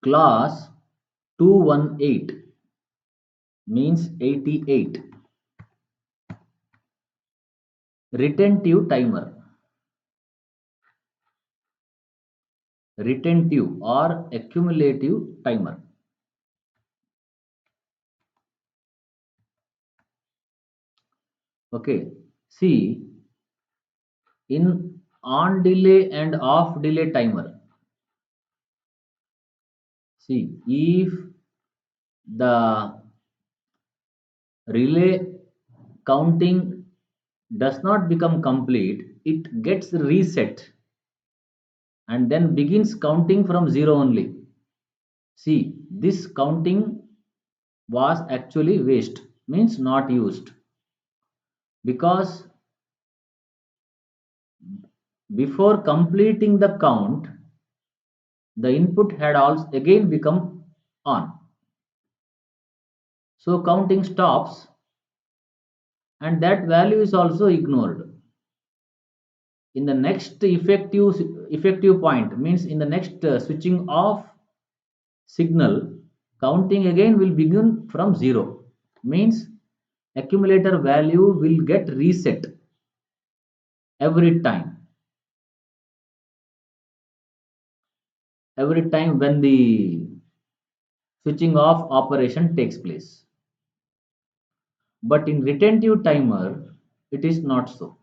Class 218 means 88. Retentive timer. Retentive or accumulative timer. Okay. See, in on delay and off delay timer. See, if the relay counting does not become complete, it gets reset and then begins counting from zero only. See, this counting was actually waste, means not used, because before completing the count, the input had also again become on. So counting stops and that value is also ignored. In the next effective point, means in the next switching off signal, counting again will begin from zero, means accumulator value will get reset every time when the switching off operation takes place. But in retentive timer, it is not so.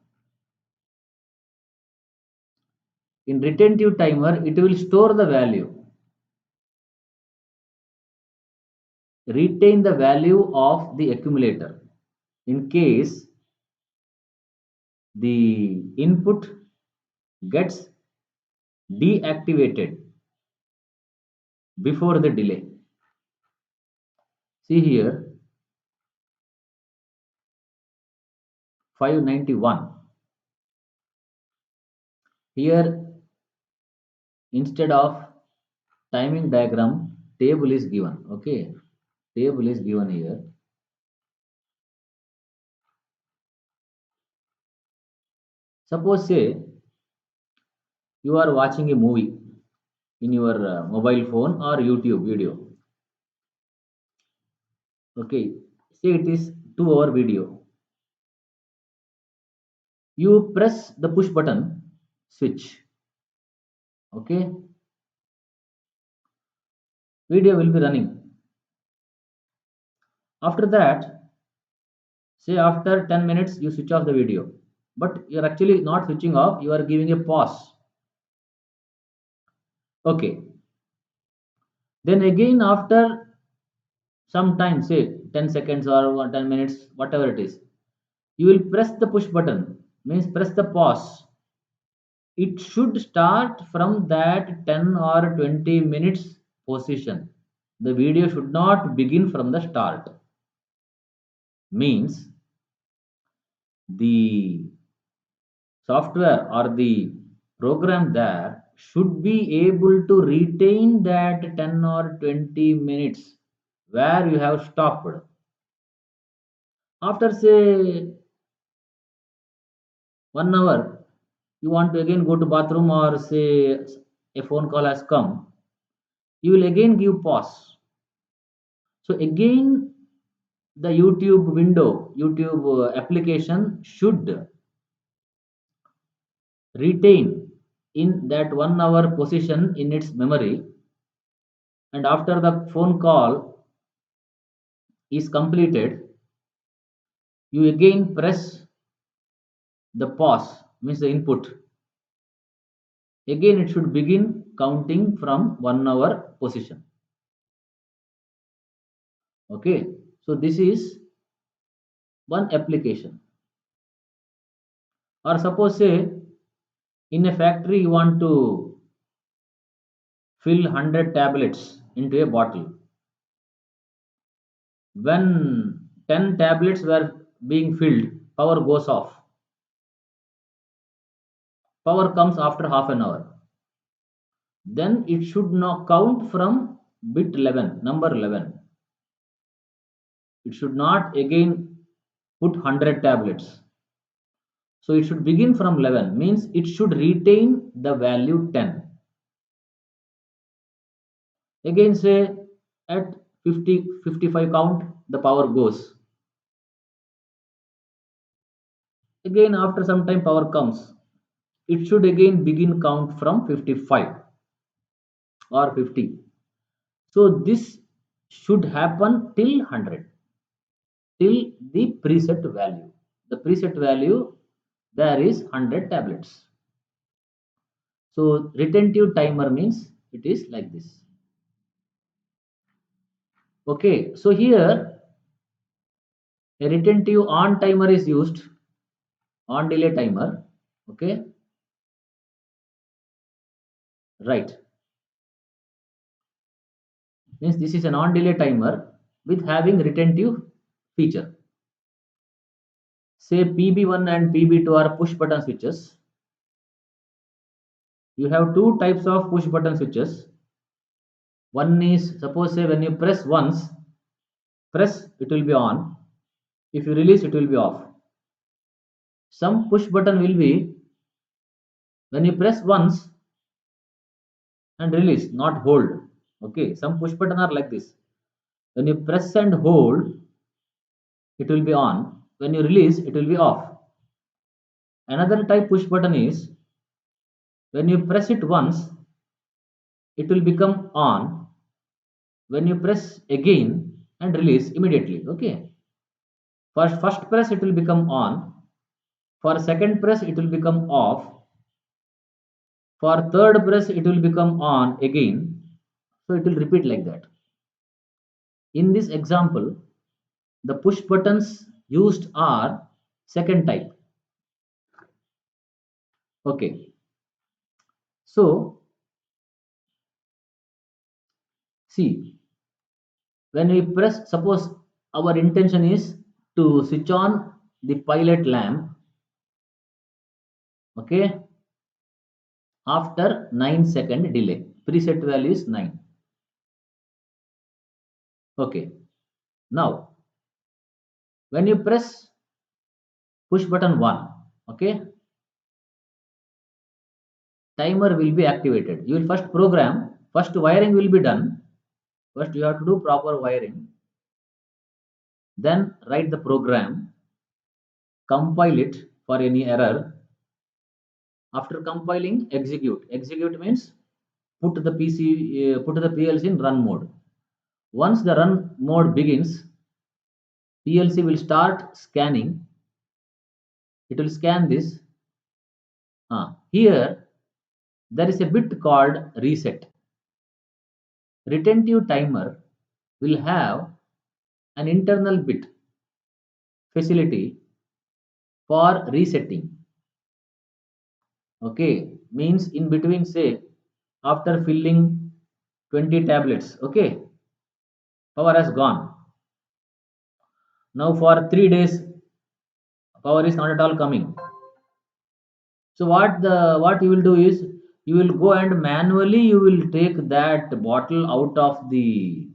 In retentive timer, it will store the value, retain the value of the accumulator in case the input gets deactivated before the delay. See here, 591. Here, instead of timing diagram, table is given. Okay, table is given here. Suppose say you are watching a movie in your mobile phone or YouTube video. Okay, say it is 2-hour video. You press the push button switch. Okay, video will be running. After that, say after 10 minutes you switch off the video, but you're actually not switching off, you are giving a pause. Okay, then again after some time, say 10 seconds or 10 minutes, whatever it is, you will press the push button, means press the pause. It should start from that 10 or 20 minutes position. The video should not begin from the start. Means the software or the program there should be able to retain that 10 or 20 minutes where you have stopped. After say 1 hour, you want to again go to bathroom or say a phone call has come, you will again give pause. So again the YouTube application should retain in that 1 hour position in its memory, and after the phone call is completed, you again press the pause, means the input. Again it should begin counting from 1 hour position. Okay, so this is one application. Or suppose say in a factory you want to fill 100 tablets into a bottle. When 10 tablets were being filled, power goes off. Power comes after half an hour. Then it should not count from bit 11, number 11. It should not again put 100 tablets. So it should begin from 11, means it should retain the value 10. Again say at 50 55 count the power goes. Again after some time power comes, it should again begin count from 55 or 50. So this should happen till 100, till the preset value. The preset value there is 100 tablets. So retentive timer means it is like this. Okay, so here a retentive on timer is used, on delay timer. Okay, right. Means this is an on delay timer with having retentive feature. Say PB1 and PB2 are push button switches. You have two types of push button switches. One is, suppose say when you press once, press it will be on. If you release it will be off. Some push button will be when you press once and release, not hold. Okay, some push button are like this. When you press and hold, it will be on. When you release, it will be off. Another type push button is when you press it once, it will become on. When you press again and release immediately. Okay. For first press, it will become on. For second press, it will become off. For third press, it will become on again. So it will repeat like that. In this example, the push buttons used are second type. Okay. So see, when we press, suppose our intention is to switch on the pilot lamp, okay, after 9-second delay. Preset value is 9. Okay. Now, when you press push button 1, okay, timer will be activated. You will first program, first wiring will be done. First you have to do proper wiring. Then write the program, compile it for any error. After compiling, execute. Execute means put the put the PLC in run mode. Once the run mode begins, PLC will start scanning. It will scan this. Here there is a bit called reset. Retentive timer will have an internal bit facility for resetting. Okay, means in between, say after filling 20 tablets, okay, power has gone. Now for 3 days, power is not at all coming. So what you will do is you will go and manually you will take that bottle out of the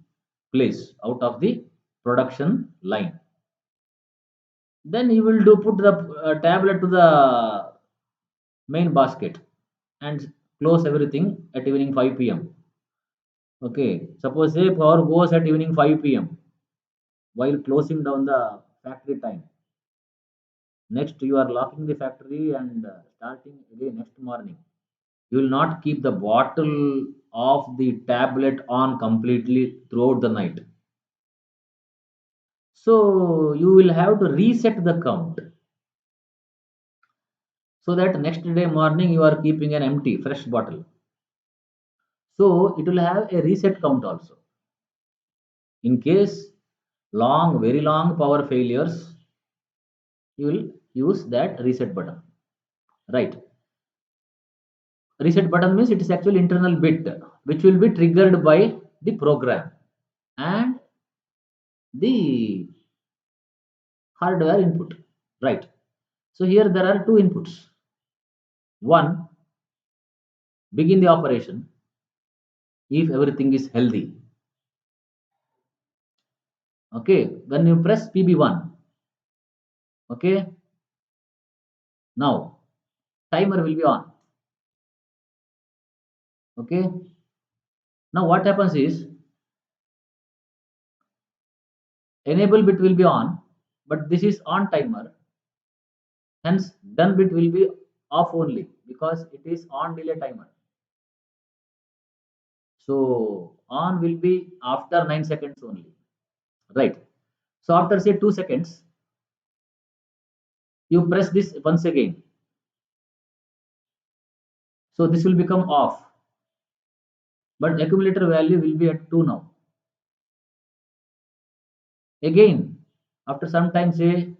place, out of the production line. Then you will do put the tablet to the main basket and close everything at evening 5 p.m. Okay, suppose say power goes at evening 5 p.m. while closing down the factory time. Next, you are locking the factory and starting again next morning. You will not keep the bottle of the tablet on completely throughout the night. So you will have to reset the count so that next day morning you are keeping an empty fresh bottle. So it will have a reset count also. In case very long power failures, you will use that reset button. Right. Reset button means it is actually internal bit which will be triggered by the program and the hardware input. Right. So here there are two inputs. One, begin the operation if everything is healthy. Okay, when you press PB1, okay, now timer will be on. Okay, now what happens is enable bit will be on, but this is on timer, hence done bit will be off only because it is on delay timer. So on will be after 9 seconds only, right? So after say 2 seconds, you press this once again. So this will become off, but accumulator value will be at 2 now. Again, after some time, say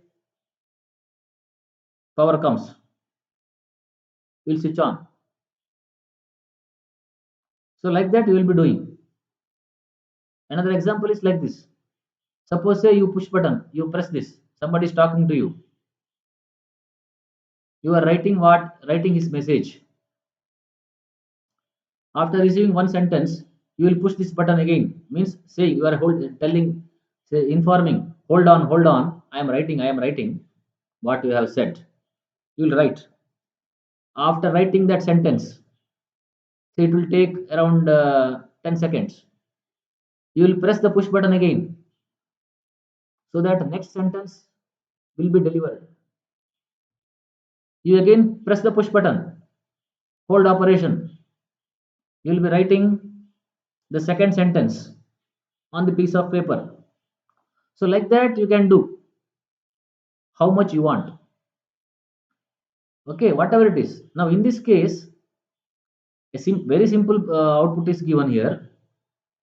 power comes, we'll switch on. So like that you will be doing. Another example is like this. Suppose say you push button, you press this, somebody is talking to you. You are writing his message. After receiving one sentence, you will push this button again. Means say you are informing, hold on, I am writing what you have said. You will write. After writing that sentence, say it will take around 10 seconds. You will press the push button again so that next sentence will be delivered. You again press the push button, hold operation. You will be writing the second sentence on the piece of paper. So like that you can do how much you want. Okay, whatever it is. Now in this case, very simple output is given here.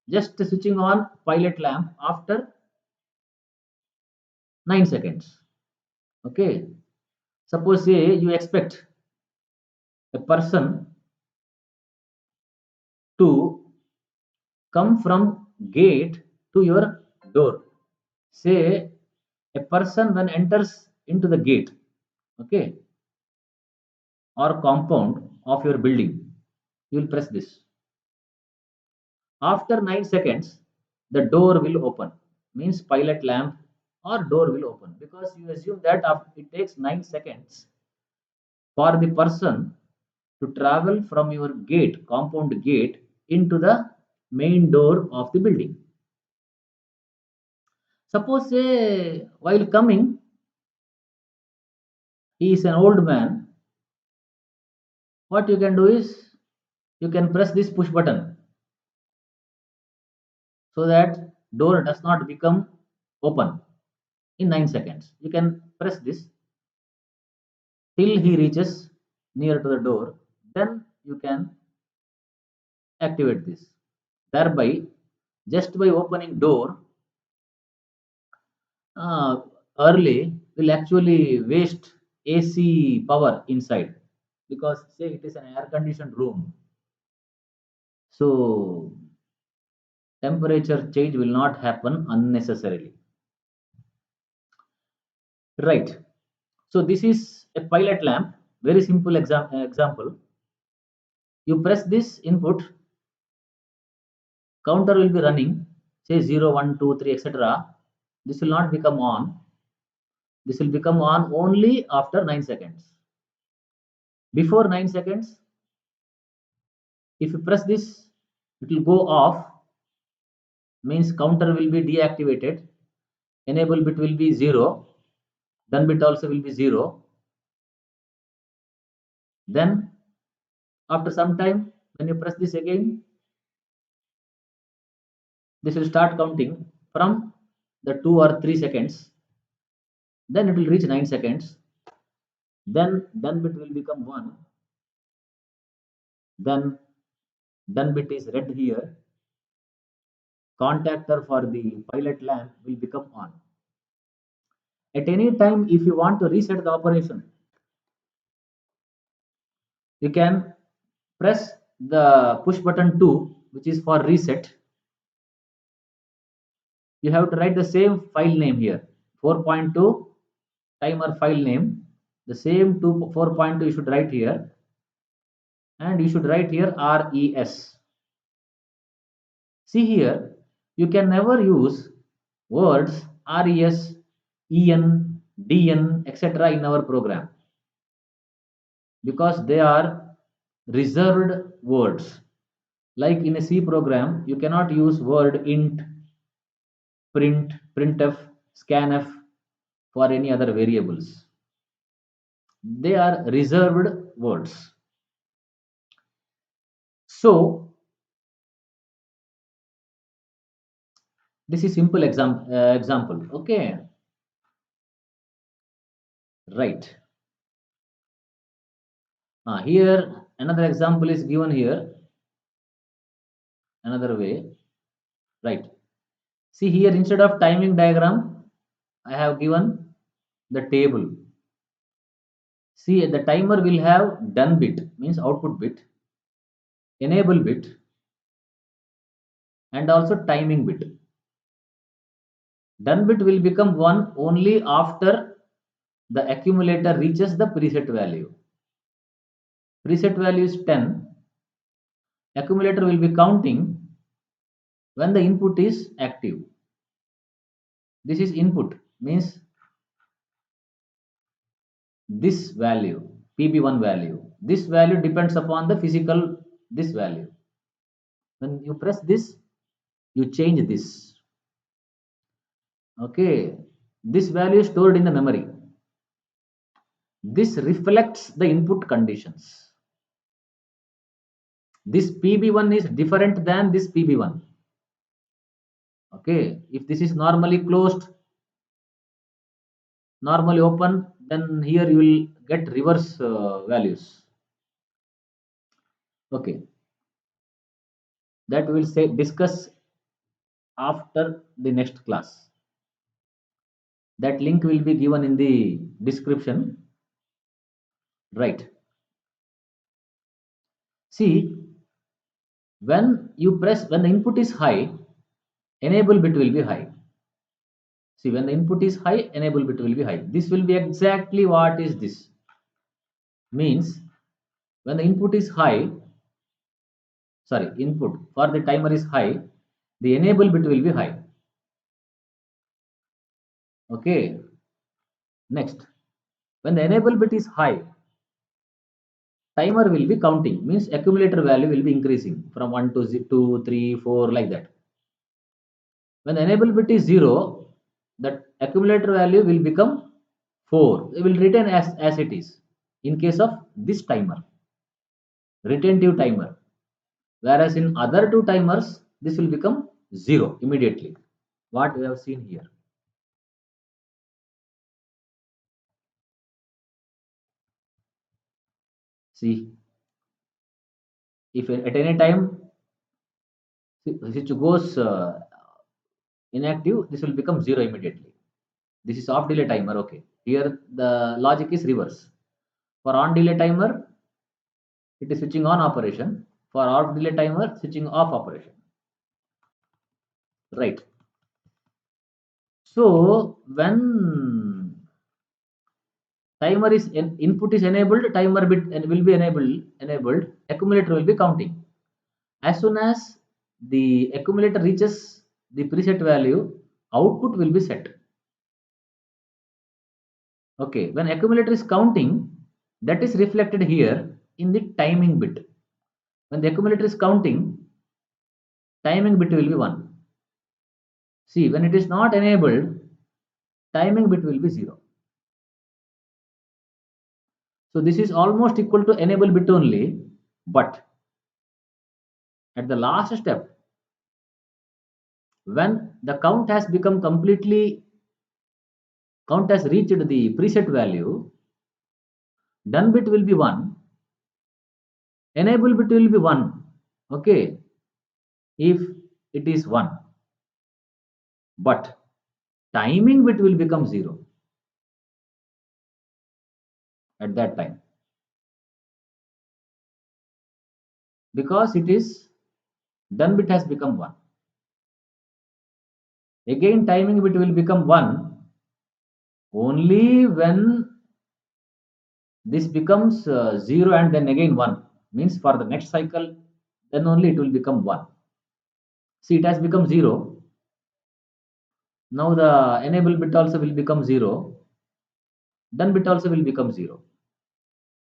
Just switching on pilot lamp after 9 seconds. Okay, suppose say you expect a person to come from gate to your door. Say a person when enters into the gate, okay, or compound of your building, you will press this. After 9 seconds, the door will open. Means pilot lamp or door will open because you assume that it takes 9 seconds for the person to travel from your gate, compound gate, into the main door of the building. Suppose say while coming, he is an old man. What you can do is you can press this push button so that door does not become open in 9 seconds. You can press this till he reaches near to the door, then you can activate this. Thereby, just by opening door uh, early will actually waste AC power inside because say it is an air conditioned room. So temperature change will not happen unnecessarily. Right. So this is a pilot lamp. Very simple example. You press this input, counter will be running, say 0, 1, 2, 3, etc. This will not become on. This will become on only after 9 seconds. Before 9 seconds, if you press this, it will go off, means counter will be deactivated, enable bit will be 0, done bit also will be 0. Then after some time, when you press this again, this will start counting from the 2 or 3 seconds. Then it will reach 9 seconds. Then done bit will become 1. Then done bit is red here. Contactor for the pilot lamp will become on. At any time, if you want to reset the operation, you can press the push button 2, which is for reset. You have to write the same file name here, 4.2 timer file name. The same 4.2 you should write here, and you should write here res. See here, you can never use words res, en, dn, etc. in our program because they are reserved words. Like in a C program, you cannot use word int, print, printf, scanf for any other variables. They are reserved words. So this is simple example. Okay, right. Here another example is given here. Another way, right. See here, instead of timing diagram, I have given the table. See, the timer will have done bit, means output bit, enable bit, and also timing bit. Done bit will become 1 only after the accumulator reaches the preset value. Preset value is 10. Accumulator will be counting when the input is active. This is input, means this value, PB1 value. This value depends upon the physical this value. When you press this, you change this. Okay, this value is stored in the memory. This reflects the input conditions. This PB1 is different than this PB1. Okay, if this is normally closed, normally open, then here you will get reverse values. Okay, that we will say discuss after the next class. That link will be given in the description. Right. See, when the input is high, enable bit will be high. See, when the input is high, enable bit will be high. This will be exactly what is this. Means when the input is high, sorry, input for the timer is high, the enable bit will be high. Okay. Next, when the enable bit is high, timer will be counting. Means accumulator value will be increasing from 1 to 2, 3, 4 like that. When the enable bit is 0, that accumulator value will become 4. It will retain as it is in case of this timer, retentive timer. Whereas in other two timers, this will become 0 immediately. What we have seen here. See, if at any time switch goes inactive, this will become 0 immediately. This is off delay timer. Okay, here the logic is reverse. For on delay timer, it is switching on operation. For off delay timer, switching off operation. Right. So when timer is input is enabled, timer bit will be enabled, accumulator will be counting. As soon as the accumulator reaches the preset value, output will be set. Okay, when accumulator is counting, that is reflected here in the timing bit. When the accumulator is counting, timing bit will be 1. See, when it is not enabled, timing bit will be 0. So this is almost equal to enable bit only, but at the last step, when the count has become completely, count has reached the preset value, done bit will be 1, enable bit will be 1. Okay, if it is 1, but timing bit will become 0 at that time, because it is done bit has become 1. Again timing bit will become 1 only when this becomes 0 and then again 1, means for the next cycle, then only it will become 1. See, it has become 0. Now the enable bit also will become 0, done bit also will become 0,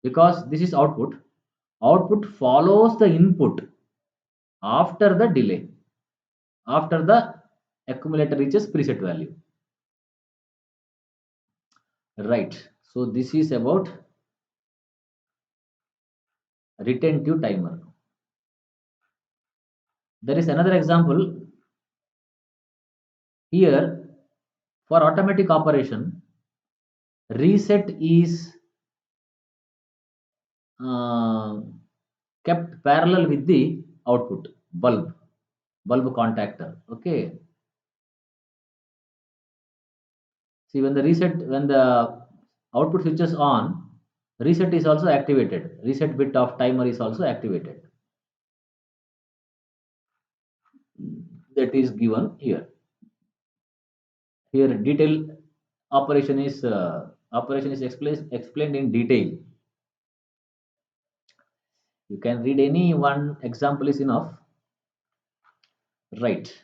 because this is output. Output follows the input after the delay, after the accumulator reaches preset value. Right. So this is about retentive timer. There is another example here. For automatic operation, reset is uh, kept parallel with the output bulb contactor. Okay. See, when the output switches on, reset is also activated. Reset bit of timer is also activated. That is given here. Here, detail operation is explained in detail. You can read any one example is enough. Right.